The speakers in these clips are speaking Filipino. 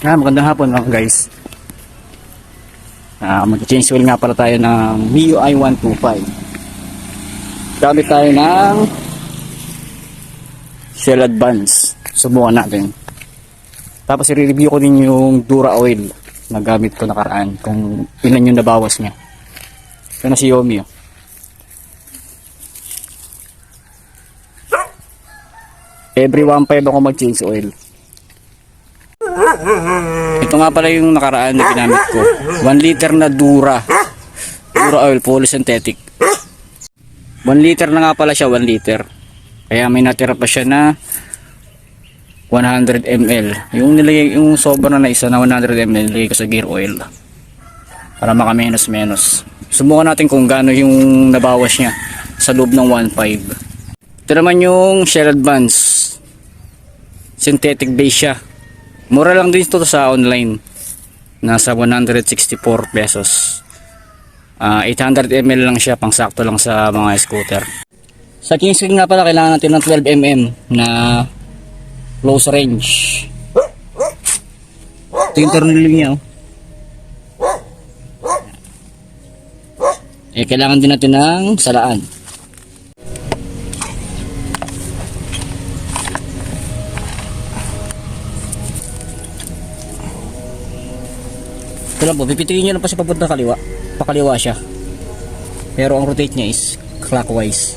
Magandang hapon mga guys. Mag-change oil nga pala tayo ng MIUI 125. Gamit tayo ng Shell Advance. Subukan natin. Tapos i-review ko din yung Dura oil na gamit ko nakaraan kung ilan yung nabawas niya. Ito na si Yomi. Every 1.5 ako mag-change oil. Ito nga pala yung nakaraan na ginamit ko. 1 liter na Dura oil, fully synthetic. 1 liter na nga pala siya, 1 liter. Kaya may natira pa siya na 100 ml. Yung nilagay, yung sobra na isa na 100 ml, nilagay ko sa gear oil. Para maka-menos-menos. Subukan natin kung gaano yung nabawas niya sa loob ng 1.5. Ito naman yung Shell Advance. Synthetic base siya. Mura lang din ito sa online. Nasa 164 pesos. 800 ml lang siya, pang sakto lang sa mga scooter. Sa Kingswing nga pala, kailangan natin ng 12 mm na close range. Ito yung turniling niya. Kailangan din natin ng salaan. Ito lang po, pipitikin nyo lang pa siya papunta kaliwa. Pakaliwa siya. Pero ang rotate niya is clockwise.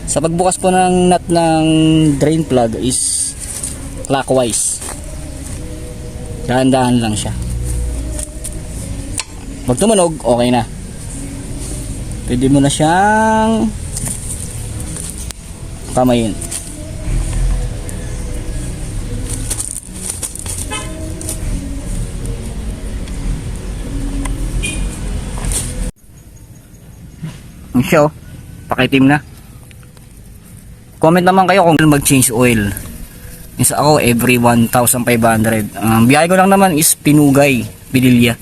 Sa pagbukas po ng nut ng drain plug is clockwise. Dahan-dahan lang siya. Pag tumunog, okay na. Pwede mo na siyang kamayin. Ang siya, pakitim na. Comment naman kayo kung mag-change oil. Isa ako every 1,500. Biyahe ko lang naman is Pinugay, Pililya.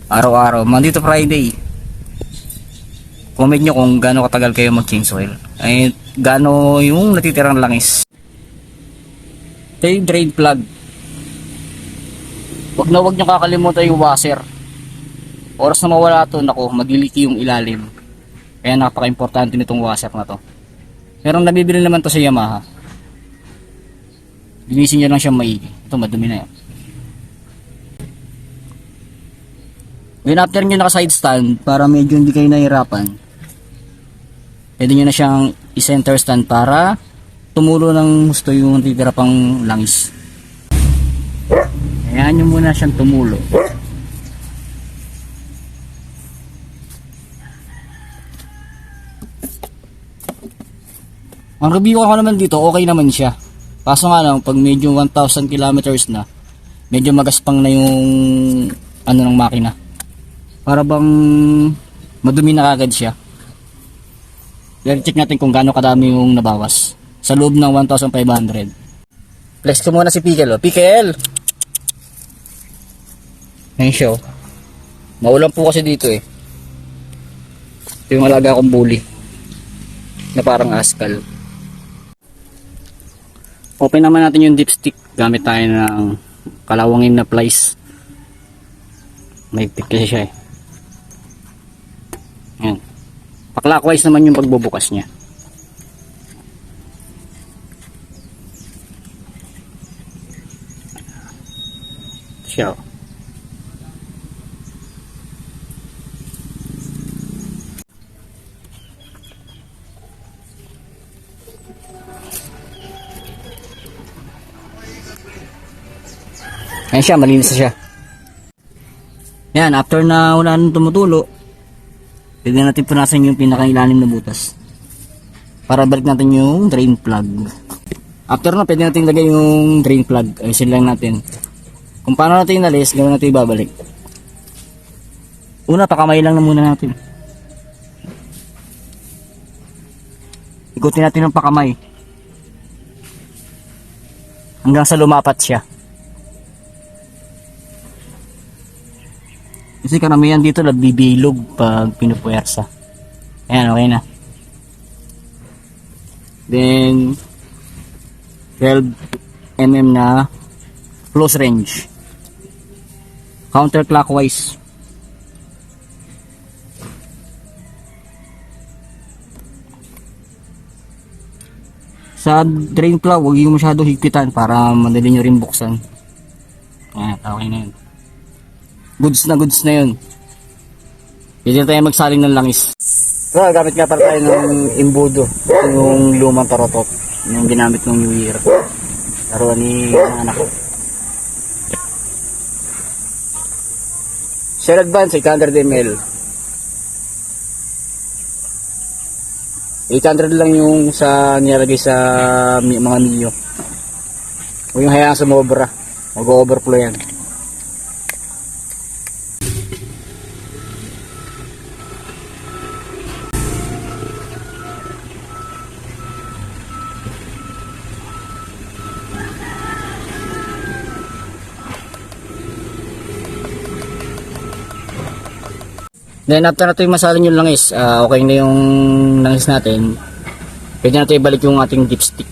Araw-araw, Monday to Friday. Comment nyo kung gaano katagal kayo mag-change oil. Ay, gaano yung natitirang langis. Ito yung drain plug. Wag nyo kakalimutan yung washer. Oras na mawala ito, naku, magliliki yung ilalim. Kaya napaka-importante nitong washer na to. Pero nabibili naman to sa Yamaha. Linisin nyo lang siya maigi. Ito madumi na yan. Then after nyo naka side stand, para medyo hindi kayo nahihirapan, pwede nyo na siyang i-center stand para tumulo ng gusto yung titira pang langis. Ayan nyo muna siyang tumulo. Ang review ko naman dito, okay naman siya. Kaso nga lang, pag medyo 1,000 kilometers na, medyo magaspang na yung ano ng makina. Para bang madumi na kagad siya. I-check natin kung gaano kadami yung nabawas sa loob ng 1,500. Flex ko muna si Pikel. Pikel! Ngayon siya. Maulan po kasi dito eh. Ito yung alaga kong bully na parang askal. Open naman natin yung dipstick. Gamit tayo ng kalawangin na plies. May tip kasi siya eh. Yan. Pa-clockwise naman yung pagbubukas niya. Siya. Ayan siya, malinis na siya. Yan, after na wala nang tumutulo, pwede natin punasan yung pinakailalim na butas para balik natin yung drain plug. After na, pwede natin lagay yung drain plug. Ayusin lang natin kung paano natin inalis, ganoon natin ibabalik. Una, pakamay lang na muna natin. Ikutin natin ng pakamay hanggang sa lumapat siya. Kasi karamihan dito nagbibilog pag pinupuwersa. Ayan, okay na. Then 12 mm na close range. Counterclockwise. Sa drain plug, huwag yung masyado higpitan para madali nyo rin buksan. Ayan, okay na yun. Goods na yun. Pwede na tayo magsaling ng langis. So, gamit nga pala tayo ng imbudo. Yung lumang tarotot. Yung ginamit ng New Year. Laruan ni anak ko. Shell Advance, 800 ml. 800 lang yung sa nilagay sa mga Mio. O yung hayaan sa mobra. Mag-overflow yan. Then after natin masalin yung langis, okay na yung langis natin. Pwede natin ibalik yung ating dipstick.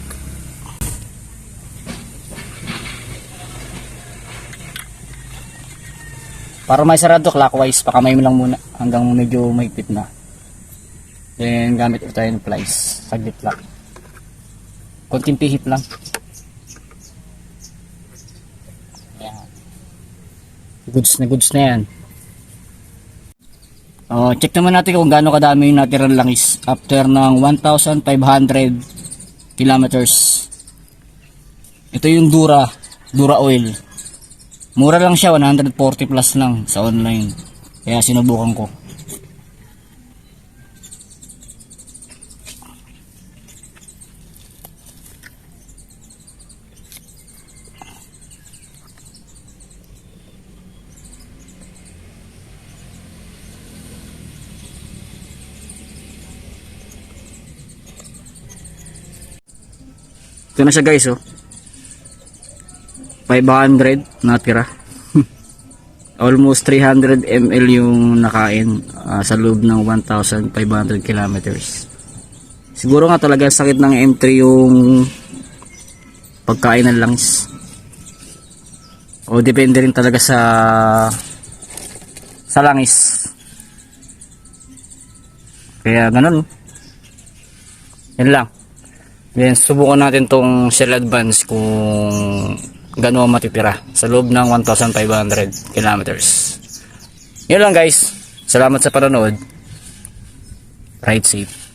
Para may sarado clockwise, pakamay mo lang muna hanggang medyo mahigpit na. Then gamit ito tayo ng plies, saglit lang. Konting pihit lang. Ayan. Goods na yan. Check naman natin kung gaano kadami yung natirang langis after ng 1,500 kilometers. Ito yung Dura oil. Mura lang siya, 140 plus lang sa online. Kaya sinubukan ko. Ito na siya guys, oh. 500 natira. Almost 300 ml yung nakain sa loob ng 1,500 kilometers. Siguro nga talaga sakit ng M3 yung pagkain ng langis. O depende rin talaga sa langis. Kaya ganun. Yan lang. Then subukan natin tong Shell Advance kung gano'n matitira sa loob ng 1,500 kilometers. Yun lang guys. Salamat sa panonood. Ride safe.